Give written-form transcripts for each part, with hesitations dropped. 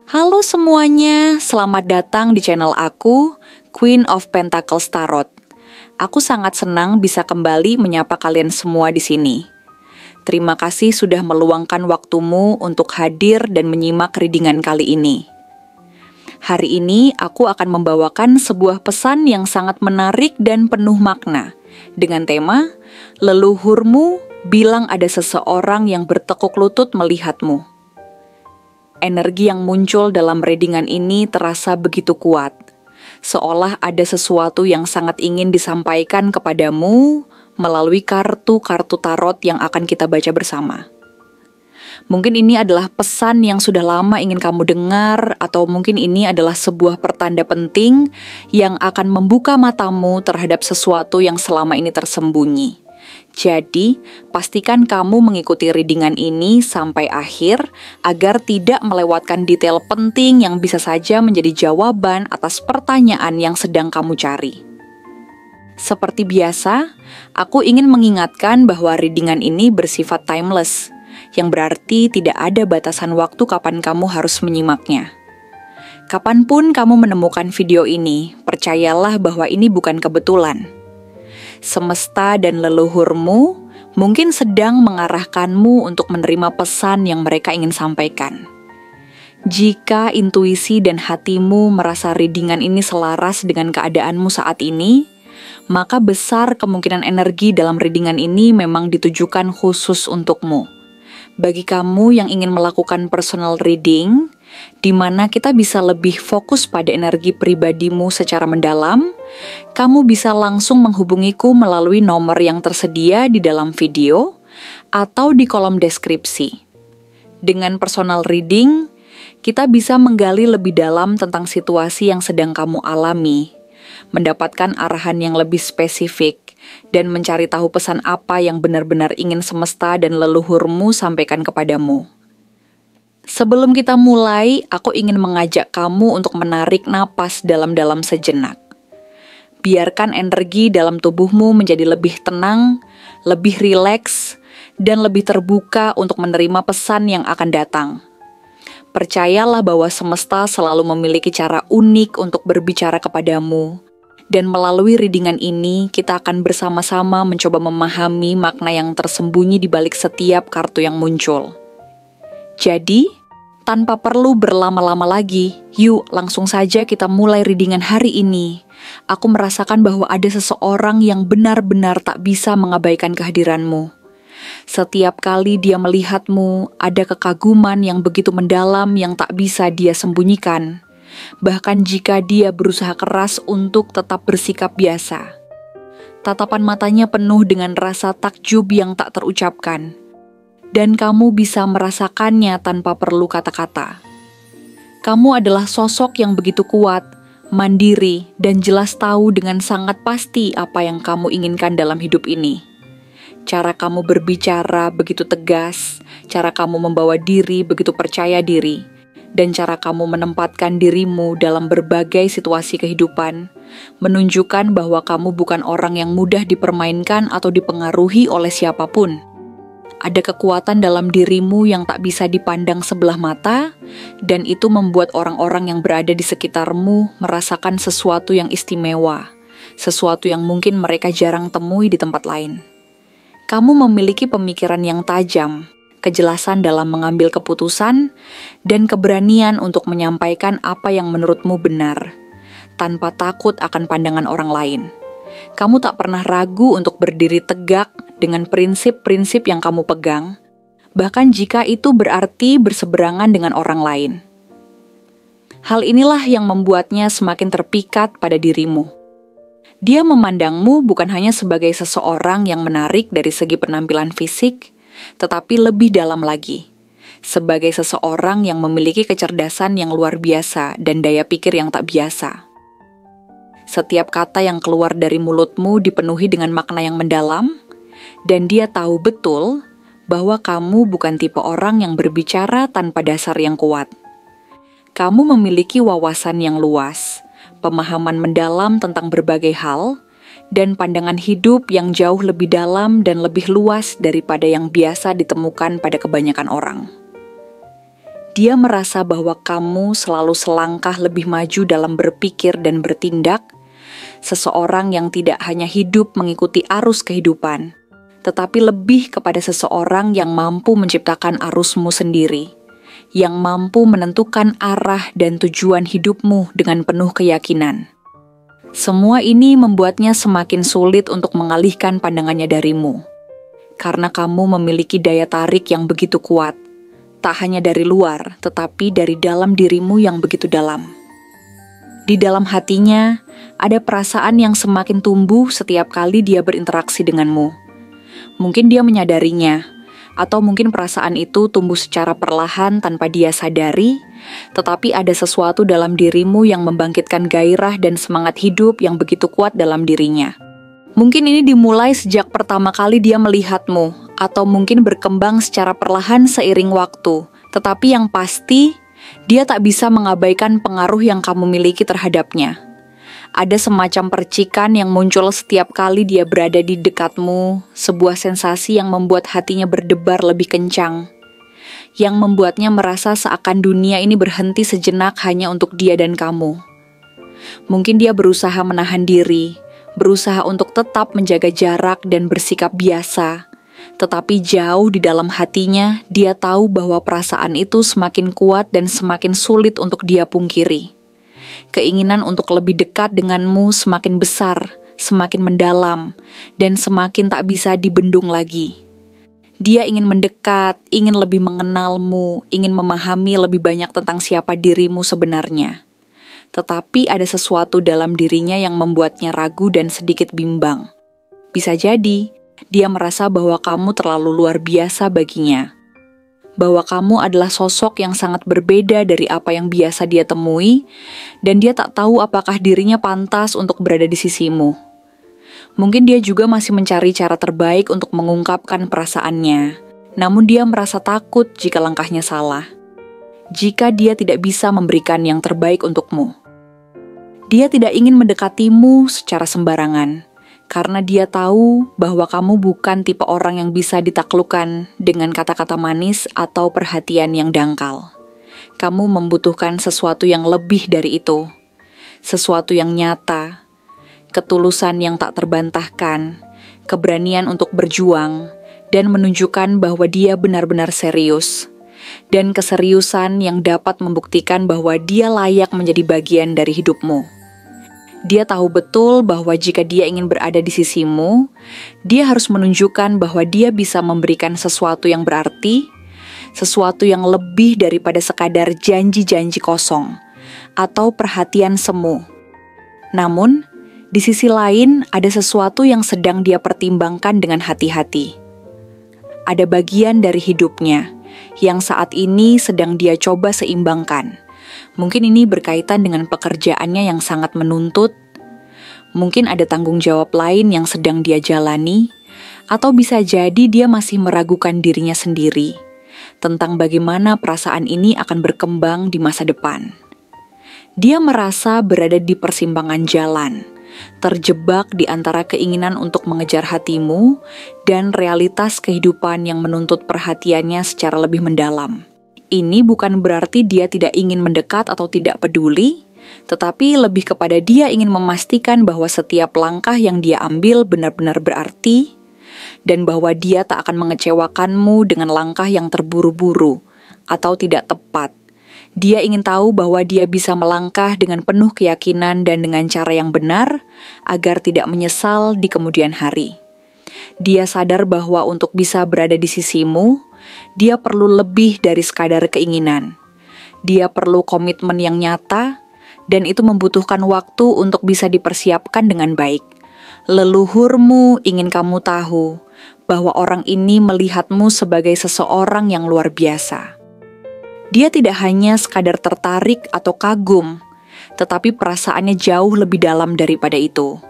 Halo semuanya, selamat datang di channel aku, Queen of Pentacles Tarot. Aku sangat senang bisa kembali menyapa kalian semua di sini. Terima kasih sudah meluangkan waktumu untuk hadir dan menyimak readingan kali ini. Hari ini aku akan membawakan sebuah pesan yang sangat menarik dan penuh makna dengan tema Leluhurmu bilang ada seseorang yang bertekuk lutut melihatmu. Energi yang muncul dalam readingan ini terasa begitu kuat, seolah ada sesuatu yang sangat ingin disampaikan kepadamu melalui kartu-kartu tarot yang akan kita baca bersama. Mungkin ini adalah pesan yang sudah lama ingin kamu dengar, atau mungkin ini adalah sebuah pertanda penting yang akan membuka matamu terhadap sesuatu yang selama ini tersembunyi. Jadi, pastikan kamu mengikuti readingan ini sampai akhir agar tidak melewatkan detail penting yang bisa saja menjadi jawaban atas pertanyaan yang sedang kamu cari. Seperti biasa, aku ingin mengingatkan bahwa readingan ini bersifat timeless, yang berarti tidak ada batasan waktu kapan kamu harus menyimaknya. Kapanpun kamu menemukan video ini, percayalah bahwa ini bukan kebetulan. Semesta dan leluhurmu mungkin sedang mengarahkanmu untuk menerima pesan yang mereka ingin sampaikan. Jika intuisi dan hatimu merasa readingan ini selaras dengan keadaanmu saat ini, maka besar kemungkinan energi dalam readingan ini memang ditujukan khusus untukmu. Bagi kamu yang ingin melakukan personal reading, di mana kita bisa lebih fokus pada energi pribadimu secara mendalam, kamu bisa langsung menghubungiku melalui nomor yang tersedia di dalam video atau di kolom deskripsi. Dengan personal reading, kita bisa menggali lebih dalam tentang situasi yang sedang kamu alami, mendapatkan arahan yang lebih spesifik, dan mencari tahu pesan apa yang benar-benar ingin semesta dan leluhurmu sampaikan kepadamu. Sebelum kita mulai, aku ingin mengajak kamu untuk menarik napas dalam-dalam sejenak. Biarkan energi dalam tubuhmu menjadi lebih tenang, lebih rileks, dan lebih terbuka untuk menerima pesan yang akan datang. Percayalah bahwa semesta selalu memiliki cara unik untuk berbicara kepadamu, dan melalui readingan ini kita akan bersama-sama mencoba memahami makna yang tersembunyi di balik setiap kartu yang muncul. Jadi, tanpa perlu berlama-lama lagi, yuk langsung saja kita mulai readingan hari ini. Aku merasakan bahwa ada seseorang yang benar-benar tak bisa mengabaikan kehadiranmu. Setiap kali dia melihatmu, ada kekaguman yang begitu mendalam yang tak bisa dia sembunyikan. Bahkan jika dia berusaha keras untuk tetap bersikap biasa. Tatapan matanya penuh dengan rasa takjub yang tak terucapkan. Dan kamu bisa merasakannya tanpa perlu kata-kata. Kamu adalah sosok yang begitu kuat, mandiri, dan jelas tahu dengan sangat pasti apa yang kamu inginkan dalam hidup ini. Cara kamu berbicara begitu tegas, cara kamu membawa diri begitu percaya diri, dan cara kamu menempatkan dirimu dalam berbagai situasi kehidupan, menunjukkan bahwa kamu bukan orang yang mudah dipermainkan atau dipengaruhi oleh siapapun. Ada kekuatan dalam dirimu yang tak bisa dipandang sebelah mata, dan itu membuat orang-orang yang berada di sekitarmu merasakan sesuatu yang istimewa, sesuatu yang mungkin mereka jarang temui di tempat lain. Kamu memiliki pemikiran yang tajam, kejelasan dalam mengambil keputusan, dan keberanian untuk menyampaikan apa yang menurutmu benar, tanpa takut akan pandangan orang lain. Kamu tak pernah ragu untuk berdiri tegak dengan prinsip-prinsip yang kamu pegang, bahkan jika itu berarti berseberangan dengan orang lain. Hal inilah yang membuatnya semakin terpikat pada dirimu. Dia memandangmu bukan hanya sebagai seseorang yang menarik dari segi penampilan fisik, tetapi lebih dalam lagi, sebagai seseorang yang memiliki kecerdasan yang luar biasa dan daya pikir yang tak biasa. Setiap kata yang keluar dari mulutmu dipenuhi dengan makna yang mendalam, dan dia tahu betul bahwa kamu bukan tipe orang yang berbicara tanpa dasar yang kuat. Kamu memiliki wawasan yang luas, pemahaman mendalam tentang berbagai hal, dan pandangan hidup yang jauh lebih dalam dan lebih luas daripada yang biasa ditemukan pada kebanyakan orang. Dia merasa bahwa kamu selalu selangkah lebih maju dalam berpikir dan bertindak, seseorang yang tidak hanya hidup mengikuti arus kehidupan, tetapi lebih kepada seseorang yang mampu menciptakan arusmu sendiri, yang mampu menentukan arah dan tujuan hidupmu dengan penuh keyakinan. Semua ini membuatnya semakin sulit untuk mengalihkan pandangannya darimu, karena kamu memiliki daya tarik yang begitu kuat, tak hanya dari luar, tetapi dari dalam dirimu yang begitu dalam. Di dalam hatinya, ada perasaan yang semakin tumbuh setiap kali dia berinteraksi denganmu. Mungkin dia menyadarinya, atau mungkin perasaan itu tumbuh secara perlahan tanpa dia sadari, tetapi ada sesuatu dalam dirimu yang membangkitkan gairah dan semangat hidup yang begitu kuat dalam dirinya. Mungkin ini dimulai sejak pertama kali dia melihatmu, atau mungkin berkembang secara perlahan seiring waktu, tetapi yang pasti, dia tak bisa mengabaikan pengaruh yang kamu miliki terhadapnya. Ada semacam percikan yang muncul setiap kali dia berada di dekatmu, sebuah sensasi yang membuat hatinya berdebar lebih kencang, yang membuatnya merasa seakan dunia ini berhenti sejenak hanya untuk dia dan kamu. Mungkin dia berusaha menahan diri, berusaha untuk tetap menjaga jarak dan bersikap biasa, tetapi jauh di dalam hatinya, dia tahu bahwa perasaan itu semakin kuat dan semakin sulit untuk dia pungkiri. Keinginan untuk lebih dekat denganmu semakin besar, semakin mendalam, dan semakin tak bisa dibendung lagi. Dia ingin mendekat, ingin lebih mengenalmu, ingin memahami lebih banyak tentang siapa dirimu sebenarnya. Tetapi ada sesuatu dalam dirinya yang membuatnya ragu dan sedikit bimbang. Bisa jadi, dia merasa bahwa kamu terlalu luar biasa baginya, bahwa kamu adalah sosok yang sangat berbeda dari apa yang biasa dia temui, dan dia tak tahu apakah dirinya pantas untuk berada di sisimu. Mungkin dia juga masih mencari cara terbaik untuk mengungkapkan perasaannya, namun dia merasa takut jika langkahnya salah, jika dia tidak bisa memberikan yang terbaik untukmu. Dia tidak ingin mendekatimu secara sembarangan, karena dia tahu bahwa kamu bukan tipe orang yang bisa ditaklukkan dengan kata-kata manis atau perhatian yang dangkal. Kamu membutuhkan sesuatu yang lebih dari itu, sesuatu yang nyata, ketulusan yang tak terbantahkan, keberanian untuk berjuang, dan menunjukkan bahwa dia benar-benar serius, dan keseriusan yang dapat membuktikan bahwa dia layak menjadi bagian dari hidupmu. Dia tahu betul bahwa jika dia ingin berada di sisimu, dia harus menunjukkan bahwa dia bisa memberikan sesuatu yang berarti, sesuatu yang lebih daripada sekadar janji-janji kosong, atau perhatian semu. Namun, di sisi lain ada sesuatu yang sedang dia pertimbangkan dengan hati-hati. Ada bagian dari hidupnya yang saat ini sedang dia coba seimbangkan. Mungkin ini berkaitan dengan pekerjaannya yang sangat menuntut, mungkin ada tanggung jawab lain yang sedang dia jalani, atau bisa jadi dia masih meragukan dirinya sendiri tentang bagaimana perasaan ini akan berkembang di masa depan. Dia merasa berada di persimpangan jalan, terjebak di antara keinginan untuk mengejar hatimu dan realitas kehidupan yang menuntut perhatiannya secara lebih mendalam. Ini bukan berarti dia tidak ingin mendekat atau tidak peduli, tetapi lebih kepada dia ingin memastikan bahwa setiap langkah yang dia ambil benar-benar berarti, dan bahwa dia tak akan mengecewakanmu dengan langkah yang terburu-buru atau tidak tepat. Dia ingin tahu bahwa dia bisa melangkah dengan penuh keyakinan dan dengan cara yang benar, agar tidak menyesal di kemudian hari. Dia sadar bahwa untuk bisa berada di sisimu, dia perlu lebih dari sekadar keinginan. Dia perlu komitmen yang nyata, dan itu membutuhkan waktu untuk bisa dipersiapkan dengan baik. Leluhurmu ingin kamu tahu bahwa orang ini melihatmu sebagai seseorang yang luar biasa. Dia tidak hanya sekadar tertarik atau kagum, tetapi perasaannya jauh lebih dalam daripada itu.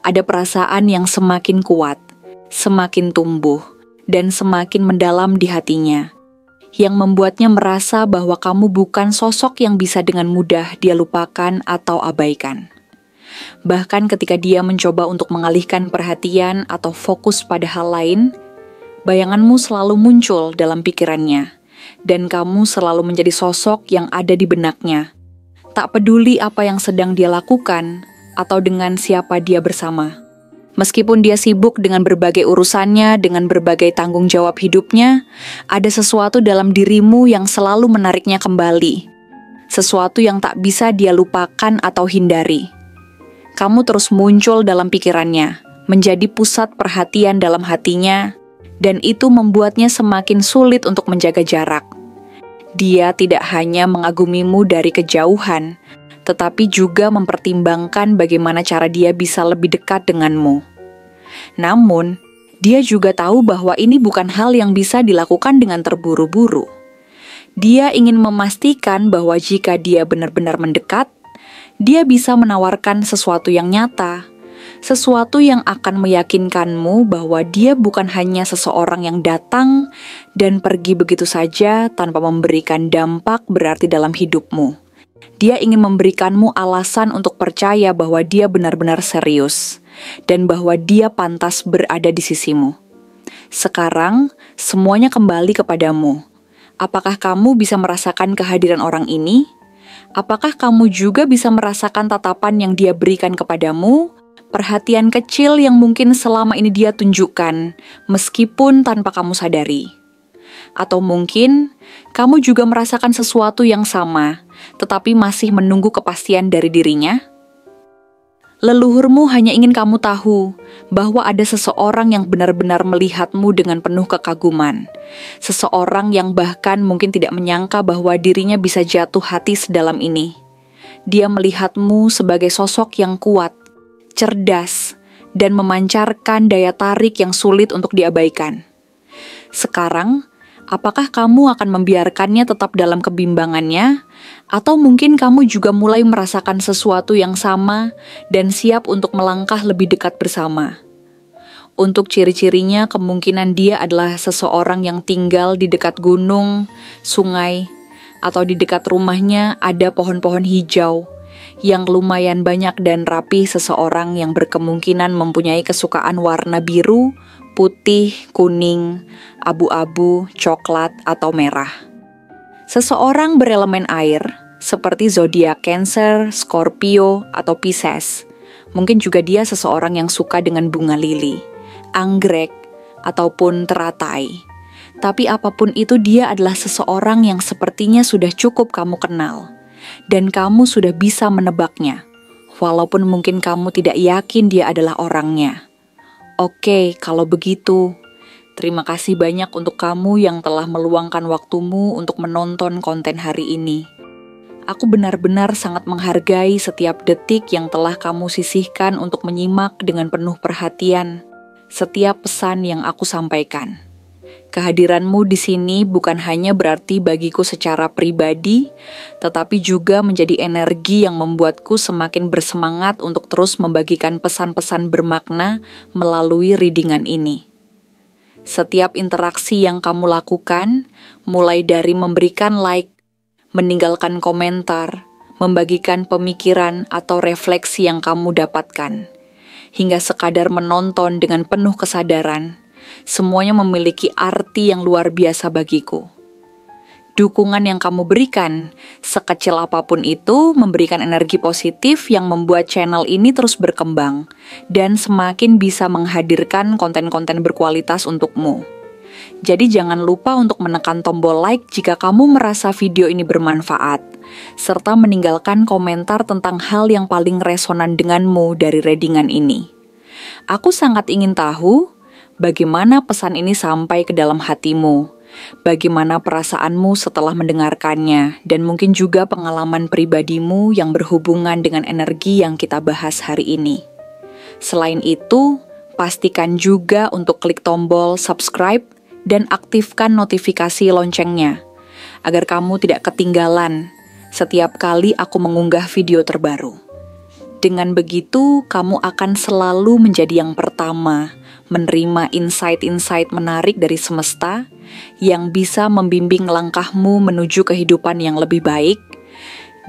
Ada perasaan yang semakin kuat, semakin tumbuh, dan semakin mendalam di hatinya, yang membuatnya merasa bahwa kamu bukan sosok yang bisa dengan mudah dia lupakan atau abaikan. Bahkan ketika dia mencoba untuk mengalihkan perhatian atau fokus pada hal lain, bayanganmu selalu muncul dalam pikirannya, dan kamu selalu menjadi sosok yang ada di benaknya. Tak peduli apa yang sedang dia lakukan atau dengan siapa dia bersama. Meskipun dia sibuk dengan berbagai urusannya, dengan berbagai tanggung jawab hidupnya, ada sesuatu dalam dirimu yang selalu menariknya kembali. Sesuatu yang tak bisa dia lupakan atau hindari. Kamu terus muncul dalam pikirannya, menjadi pusat perhatian dalam hatinya, dan itu membuatnya semakin sulit untuk menjaga jarak. Dia tidak hanya mengagumimu dari kejauhan, tetapi juga mempertimbangkan bagaimana cara dia bisa lebih dekat denganmu. Namun, dia juga tahu bahwa ini bukan hal yang bisa dilakukan dengan terburu-buru. Dia ingin memastikan bahwa jika dia benar-benar mendekat, dia bisa menawarkan sesuatu yang nyata, sesuatu yang akan meyakinkanmu bahwa dia bukan hanya seseorang yang datang dan pergi begitu saja tanpa memberikan dampak berarti dalam hidupmu. Dia ingin memberikanmu alasan untuk percaya bahwa dia benar-benar serius dan bahwa dia pantas berada di sisimu. Sekarang, semuanya kembali kepadamu. Apakah kamu bisa merasakan kehadiran orang ini? Apakah kamu juga bisa merasakan tatapan yang dia berikan kepadamu? Perhatian kecil yang mungkin selama ini dia tunjukkan, meskipun tanpa kamu sadari. Atau mungkin kamu juga merasakan sesuatu yang sama, tetapi masih menunggu kepastian dari dirinya? Leluhurmu hanya ingin kamu tahu bahwa ada seseorang yang benar-benar melihatmu dengan penuh kekaguman. Seseorang yang bahkan mungkin tidak menyangka bahwa dirinya bisa jatuh hati sedalam ini. Dia melihatmu sebagai sosok yang kuat, cerdas, dan memancarkan daya tarik yang sulit untuk diabaikan. Sekarang, apakah kamu akan membiarkannya tetap dalam kebimbangannya? Atau mungkin kamu juga mulai merasakan sesuatu yang sama dan siap untuk melangkah lebih dekat bersama? Untuk ciri-cirinya, kemungkinan dia adalah seseorang yang tinggal di dekat gunung, sungai, atau di dekat rumahnya ada pohon-pohon hijau yang lumayan banyak dan rapi. Seseorang yang berkemungkinan mempunyai kesukaan warna biru, putih, kuning, abu-abu, coklat, atau merah. Seseorang berelemen air, seperti zodiak Cancer, Scorpio, atau Pisces. Mungkin juga dia seseorang yang suka dengan bunga lili, anggrek, ataupun teratai. Tapi apapun itu, dia adalah seseorang yang sepertinya sudah cukup kamu kenal, dan kamu sudah bisa menebaknya, walaupun mungkin kamu tidak yakin dia adalah orangnya. Oke, kalau begitu, terima kasih banyak untuk kamu yang telah meluangkan waktumu untuk menonton konten hari ini. Aku benar-benar sangat menghargai setiap detik yang telah kamu sisihkan untuk menyimak dengan penuh perhatian setiap pesan yang aku sampaikan. Kehadiranmu di sini bukan hanya berarti bagiku secara pribadi, tetapi juga menjadi energi yang membuatku semakin bersemangat untuk terus membagikan pesan-pesan bermakna melalui readingan ini. Setiap interaksi yang kamu lakukan, mulai dari memberikan like, meninggalkan komentar, membagikan pemikiran atau refleksi yang kamu dapatkan, hingga sekadar menonton dengan penuh kesadaran, semuanya memiliki arti yang luar biasa bagiku. Dukungan yang kamu berikan, sekecil apapun itu, memberikan energi positif yang membuat channel ini terus berkembang dan semakin bisa menghadirkan konten-konten berkualitas untukmu. Jadi jangan lupa untuk menekan tombol like jika kamu merasa video ini bermanfaat, serta meninggalkan komentar tentang hal yang paling resonan denganmu dari readingan ini. Aku sangat ingin tahu bagaimana pesan ini sampai ke dalam hatimu. Bagaimana perasaanmu setelah mendengarkannya, dan mungkin juga pengalaman pribadimu yang berhubungan dengan energi yang kita bahas hari ini. Selain itu, pastikan juga untuk klik tombol subscribe dan aktifkan notifikasi loncengnya, agar kamu tidak ketinggalan setiap kali aku mengunggah video terbaru. Dengan begitu, kamu akan selalu menjadi yang pertama menerima insight-insight menarik dari semesta yang bisa membimbing langkahmu menuju kehidupan yang lebih baik.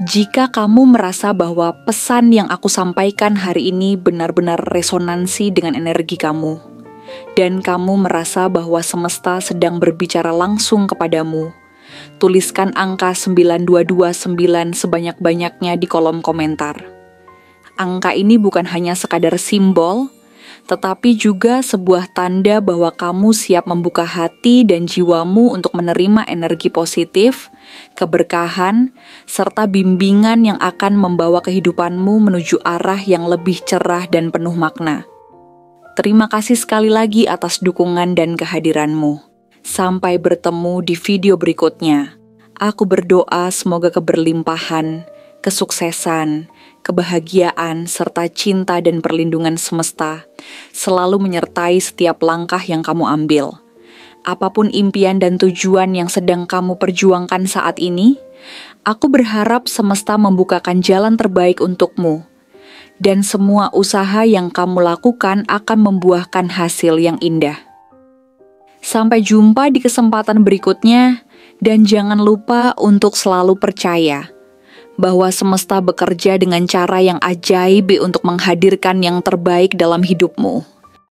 Jika kamu merasa bahwa pesan yang aku sampaikan hari ini benar-benar resonansi dengan energi kamu, dan kamu merasa bahwa semesta sedang berbicara langsung kepadamu, tuliskan angka 9229 sebanyak-banyaknya di kolom komentar. Angka ini bukan hanya sekadar simbol, tetapi juga sebuah tanda bahwa kamu siap membuka hati dan jiwamu untuk menerima energi positif, keberkahan, serta bimbingan yang akan membawa kehidupanmu menuju arah yang lebih cerah dan penuh makna. Terima kasih sekali lagi atas dukungan dan kehadiranmu. Sampai bertemu di video berikutnya. Aku berdoa semoga keberlimpahan, kesuksesan, kebahagiaan, serta cinta dan perlindungan semesta selalu menyertai setiap langkah yang kamu ambil. Apapun impian dan tujuan yang sedang kamu perjuangkan saat ini, aku berharap semesta membukakan jalan terbaik untukmu. Dan semua usaha yang kamu lakukan akan membuahkan hasil yang indah. Sampai jumpa di kesempatan berikutnya, dan jangan lupa untuk selalu percaya bahwa semesta bekerja dengan cara yang ajaib untuk menghadirkan yang terbaik dalam hidupmu.